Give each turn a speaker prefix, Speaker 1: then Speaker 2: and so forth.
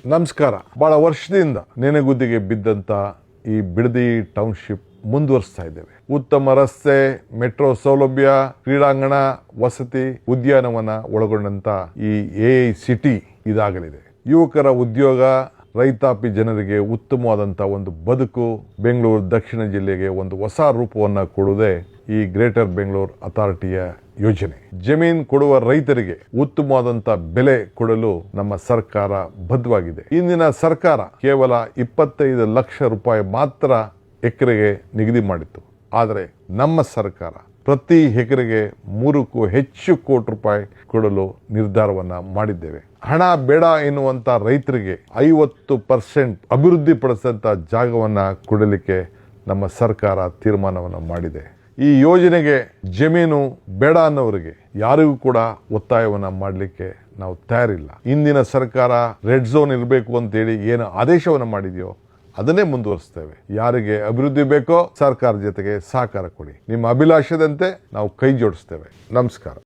Speaker 1: ನಮಸ್ಕಾರ. ಬಹಳ ವರ್ಷದಿಂದ ನೆನೆಗುದ್ದಿಗೆ ಬಿದ್ದಂತ ಈ ಬಿಡದಿ ಟೌನ್ಶಿಪ್ ಮುಂದುವರಿಸ್ತಾ ಇದ್ದೇವೆ. ಉತ್ತಮ ರಸ್ತೆ, ಮೆಟ್ರೋ ಸೌಲಭ್ಯ, ಕ್ರೀಡಾಂಗಣ, ವಸತಿ, ಉದ್ಯಾನವನ ಒಳಗೊಂಡಂತ ಈ AI ಸಿಟಿ ಇದಾಗಲಿದೆ. ಯುವಕರ ಉದ್ಯೋಗ, ರೈತಾಪಿ ಜನರಿಗೆ ಉತ್ತಮವಾದಂಥ ಒಂದು ಬದುಕು, ಬೆಂಗಳೂರು ದಕ್ಷಿಣ ಜಿಲ್ಲೆಗೆ ಒಂದು ಹೊಸ ರೂಪವನ್ನು ಕೊಡುವುದೇ ಈ ಗ್ರೇಟರ್ ಬೆಂಗಳೂರು ಅಥಾರಿಟಿಯ ಯೋಜನೆ. ಜಮೀನು ಕೊಡುವ ರೈತರಿಗೆ ಉತ್ತಮವಾದಂಥ ಬೆಲೆ ಕೊಡಲು ನಮ್ಮ ಸರ್ಕಾರ ಬದ್ಧವಾಗಿದೆ. ಇಂದಿನ ಸರ್ಕಾರ ಕೇವಲ 25 ಲಕ್ಷ ರೂಪಾಯಿ ಮಾತ್ರ ಎಕರೆಗೆ ನಿಗದಿ ಮಾಡಿತ್ತು. ಆದರೆ ನಮ್ಮ ಸರ್ಕಾರ ಪ್ರತಿ ಎಕರೆಗೆ 3ಕ್ಕೂ ಹೆಚ್ಚು ಕೋಟಿ ರೂಪಾಯಿ ಕೊಡಲು ನಿರ್ಧಾರವನ್ನ ಮಾಡಿದ್ದೇವೆ. ಹಣ ಬೇಡ ಎನ್ನುವಂತ ರೈತರಿಗೆ 50% ಅಭಿವೃದ್ಧಿ ಪಡಿಸಿದಂತ ಜಾಗವನ್ನ ಕೊಡಲಿಕ್ಕೆ ನಮ್ಮ ಸರ್ಕಾರ ತೀರ್ಮಾನವನ್ನು ಮಾಡಿದೆ. ಈ ಯೋಜನೆಗೆ ಜಮೀನು ಬೇಡ ಅನ್ನೋರಿಗೆ ಯಾರಿಗೂ ಕೂಡ ಒತ್ತಾಯವನ್ನ ಮಾಡಲಿಕ್ಕೆ ನಾವು ತಯಾರಿಲ್ಲ. ಇಂದಿನ ಸರ್ಕಾರ ರೆಡ್ ಝೋನ್ ಇರಬೇಕು ಅಂತೇಳಿ ಏನು ಆದೇಶವನ್ನು ಮಾಡಿದೆಯೋ ಅದನ್ನೇ ಮುಂದುವರಿಸ್ತೇವೆ. ಯಾರಿಗೆ ಅಭಿವೃದ್ಧಿ ಬೇಕೋ ಸರ್ಕಾರ ಜೊತೆಗೆ ಸಹಕಾರ ಕೊಡಿ. ನಿಮ್ಮ ಅಭಿಲಾಷದಂತೆ ನಾವು ಕೈ ಜೋಡಿಸ್ತೇವೆ. ನಮಸ್ಕಾರ.